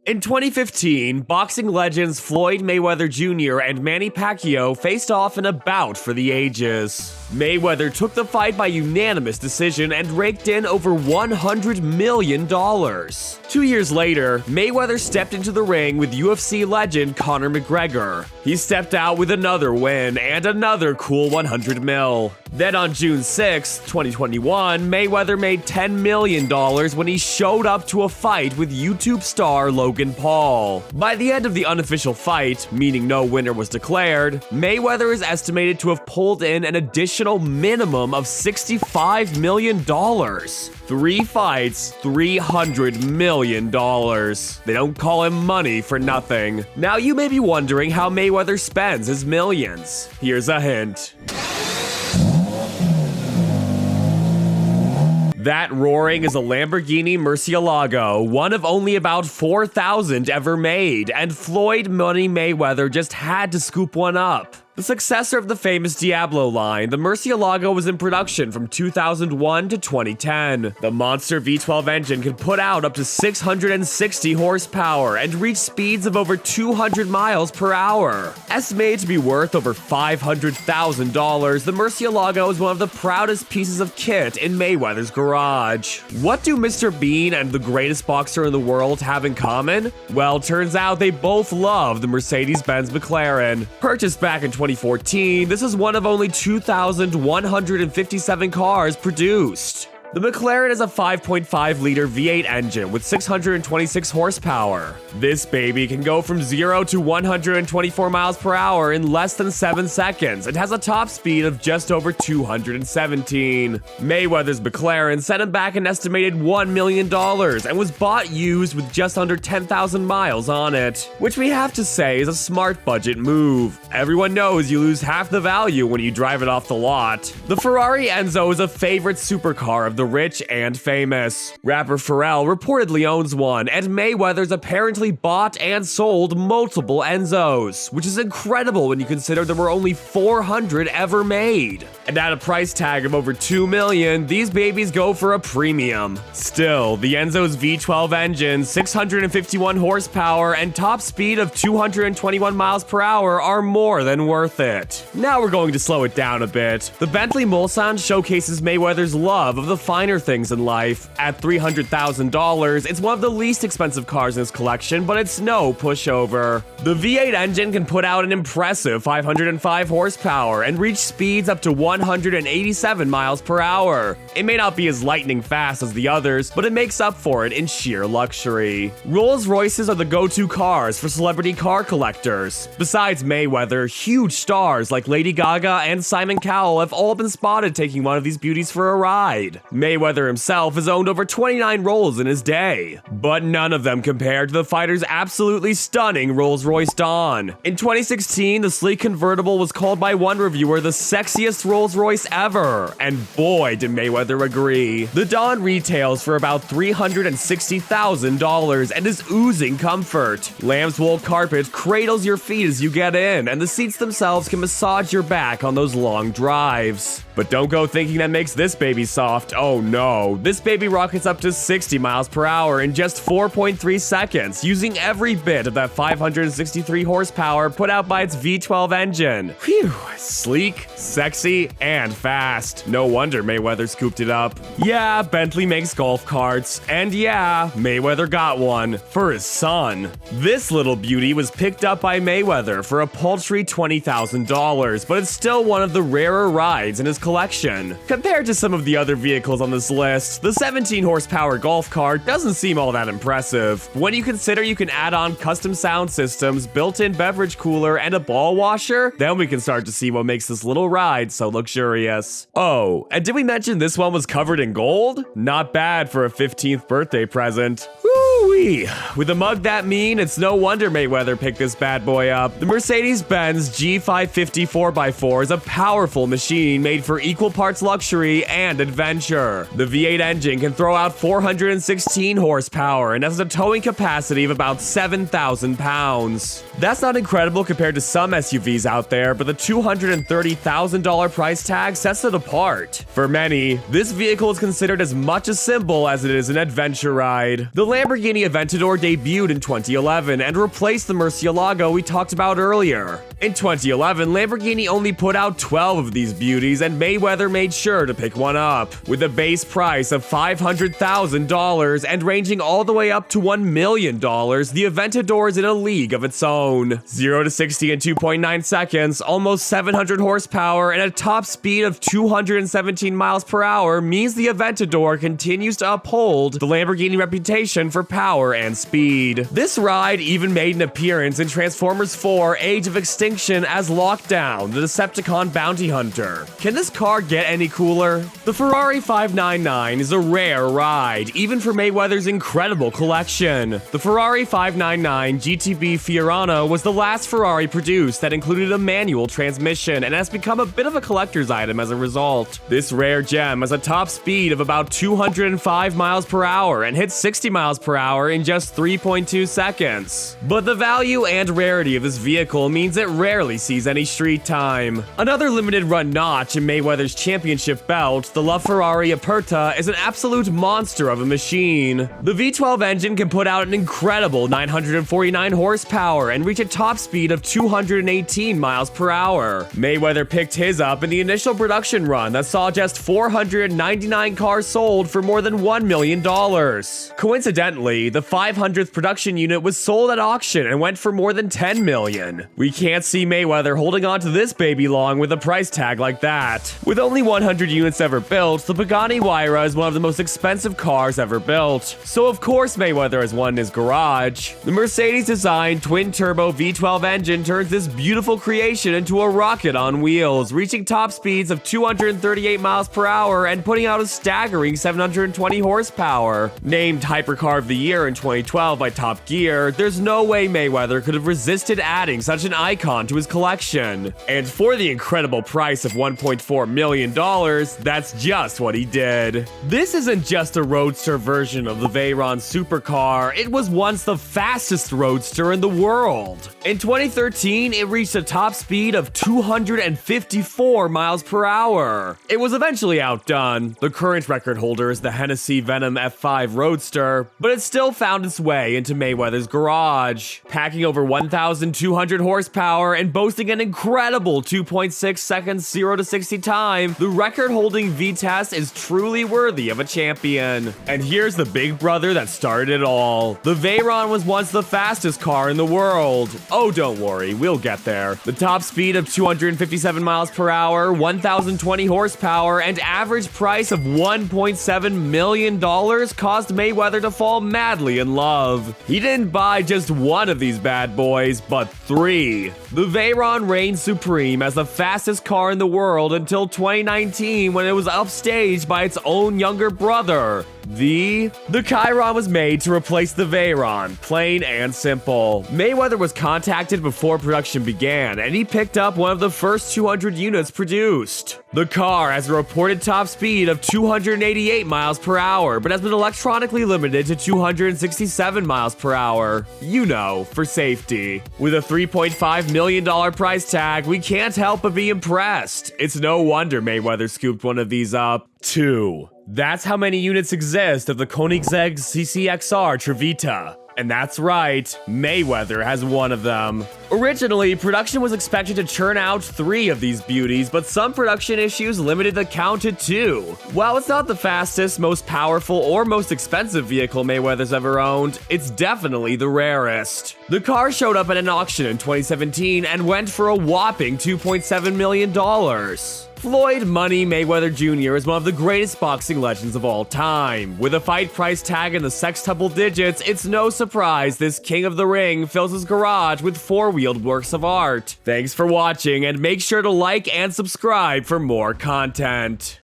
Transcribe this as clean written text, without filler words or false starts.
In 2015, boxing legends Floyd Mayweather Jr. and Manny Pacquiao faced off in a bout for the ages. Mayweather took the fight by unanimous decision and raked in over $100 million. 2 years later, Mayweather stepped into the ring with UFC legend Conor McGregor. He stepped out with another win and another cool $100 mil. Then on June 6, 2021, Mayweather made $10 million when he showed up to a fight with YouTube star Logan Paul. By the end of the unofficial fight, meaning no winner was declared, Mayweather is estimated to have pulled in an additional minimum of $65 million. 3 fights, $300 million. They don't call him money for nothing. Now you may be wondering how Mayweather spends his millions. Here's a hint. That roaring is a Lamborghini Murcielago, one of only about 4,000 ever made, and Floyd Money Mayweather just had to scoop one up. The successor of the famous Diablo line, the Murcielago was in production from 2001 to 2010. The monster V12 engine could put out up to 660 horsepower and reach speeds of over 200 miles per hour. Estimated to be worth over $500,000, the Murcielago is one of the proudest pieces of kit in Mayweather's garage. What do Mr. Bean and the greatest boxer in the world have in common? Well, turns out they both love the Mercedes-Benz McLaren. Purchased back in 2014, this is one of only 2,157 cars produced. The McLaren is a 5.5-liter V8 engine with 626 horsepower. This baby can go from 0 to 124 miles per hour in less than 7 seconds and has a top speed of just over 217. Mayweather's McLaren sent him back an estimated $1 million and was bought used with just under 10,000 miles on it, which we have to say is a smart budget move. Everyone knows you lose half the value when you drive it off the lot. The Ferrari Enzo is a favorite supercar of the rich and famous. Rapper Pharrell reportedly owns one, and Mayweather's apparently bought and sold multiple Enzos, which is incredible when you consider there were only 400 ever made. And at a price tag of over $2 million, these babies go for a premium. Still, the Enzo's V12 engine, 651 horsepower, and top speed of 221 miles per hour are more than worth it. Now we're going to slow it down a bit. The Bentley Mulsanne showcases Mayweather's love of the finer things in life. At $300,000, it's one of the least expensive cars in his collection, but it's no pushover. The V8 engine can put out an impressive 505 horsepower and reach speeds up to 187 miles per hour. It may not be as lightning fast as the others, but it makes up for it in sheer luxury. Rolls-Royces are the go-to cars for celebrity car collectors. Besides Mayweather, huge stars like Lady Gaga and Simon Cowell have all been spotted taking one of these beauties for a ride. Mayweather himself has owned over 29 Rolls in his day, but none of them compare to the fighter's absolutely stunning Rolls-Royce Dawn. In 2016, the sleek convertible was called by one reviewer the sexiest Rolls-Royce ever, and boy did Mayweather agree. The Dawn retails for about $360,000 and is oozing comfort. Lamb's wool carpet cradles your feet as you get in, and the seats themselves can massage your back on those long drives. But don't go thinking that makes this baby soft. Oh no, this baby rockets up to 60 miles per hour in just 4.3 seconds, using every bit of that 563 horsepower put out by its V12 engine. Phew, sleek, sexy, and fast. No wonder Mayweather scooped it up. Yeah, Bentley makes golf carts, and yeah, Mayweather got one for his son. This little beauty was picked up by Mayweather for a paltry $20,000, but it's still one of the rarer rides in his collection. Compared to some of the other vehicles on this list, the 17 horsepower golf cart doesn't seem all that impressive. When you consider you can add on custom sound systems, built-in beverage cooler, and a ball washer, then we can start to see what makes this little ride so luxurious. Oh, and did we mention this one was covered in gold? Not bad for a 15th birthday present. Woo-wee. With a mug that mean, it's no wonder Mayweather picked this bad boy up. The Mercedes-Benz G550 4x4 is a powerful machine made for equal parts luxury and adventure. The V8 engine can throw out 416 horsepower and has a towing capacity of about 7,000 pounds. That's not incredible compared to some SUVs out there, but the $230,000 price tag sets it apart. For many, this vehicle is considered as much a symbol as it is an adventure ride. The Lamborghini Aventador debuted in 2011 and replaced the Murcielago we talked about earlier. In 2011, Lamborghini only put out 12 of these beauties, and Mayweather made sure to pick one up, with a base price of $500,000 and ranging all the way up to $1 million. The Aventador is in a league of its own. 0 to 60 in 2.9 seconds, almost 700 horsepower, and a top speed of 217 miles per hour means the Aventador continues to uphold the Lamborghini reputation for power and speed. This ride even made an appearance in Transformers 4: Age of Extinction as Lockdown, the Decepticon bounty hunter. Can this car get any cooler? The Ferrari 599 is a rare ride, even for Mayweather's incredible collection. The Ferrari 599 GTB Fiorano was the last Ferrari produced that included a manual transmission and has become a bit of a collector's item as a result. This rare gem has a top speed of about 205 miles per hour and hits 60 miles per hour in just 3.2 seconds. But the value and rarity of this vehicle means it rarely sees any street time. Another limited run notch in Mayweather's championship belt, the LaFerrari Aperta, is an absolute monster of a machine. The V12 engine can put out an incredible 949 horsepower and reach a top speed of 218 miles per hour. Mayweather picked his up in the initial production run that saw just 499 cars sold for more than $1 million. Coincidentally, the 500th production unit was sold at auction and went for more than $10 million. We can't see Mayweather holding on to this baby long with a price tag like that. With only 100 units ever built, the Pagani Huayra is one of the most expensive cars ever built. So of course Mayweather has one in his garage. The Mercedes-designed twin-turbo V12 engine turns this beautiful creation into a rocket on wheels, reaching top speeds of 238 miles per hour and putting out a staggering 720 horsepower. Named Hypercar of the Year in 2012 by Top Gear, there's no way Mayweather could have resisted adding such an icon to his collection. And for the incredible price of $1.4 million, that's just what he did. This isn't just a roadster version of the Veyron supercar, it was once the fastest roadster in the world. In 2013, it reached a top speed of 254 miles per hour. It was eventually outdone. The current record holder is the Hennessy Venom F5 Roadster, but it still found its way into Mayweather's garage. Packing over 1,200 horsepower and boasting an incredible 2.6 seconds 0 to 60 time, the record-holding V-Test is truly worthy of a champion. And here's the big brother that started it all. The Veyron was once the fastest car in the world. Oh, don't worry, we'll get there. The top speed of 257 miles per hour, 1,020 horsepower, and average price of $1.7 million caused Mayweather to fall madly in love. He didn't buy just one of these bad boys, but three. The Veyron reigned supreme as the fastest car in the world until 2019, when it was upstaged by its own younger brother. The Chiron was made to replace the Veyron, plain and simple. Mayweather was contacted before production began, and he picked up one of the first 200 units produced. The car has a reported top speed of 288 miles per hour, but has been electronically limited to 267 miles per hour. You know, for safety. With a $3.5 million price tag, we can't help but be impressed. It's no wonder Mayweather scooped one of these up. 2. That's how many units exist of the Koenigsegg CCXR Trevita. And that's right, Mayweather has one of them. Originally, production was expected to churn out 3 of these beauties, but some production issues limited the count to 2. While it's not the fastest, most powerful, or most expensive vehicle Mayweather's ever owned, it's definitely the rarest. The car showed up at an auction in 2017 and went for a whopping $2.7 million. Floyd Money Mayweather Jr. is one of the greatest boxing legends of all time. With a fight price tag in the sextuple digits, it's no surprise this king of the ring fills his garage with four-wheeled works of art. Thanks for watching, and make sure to like and subscribe for more content.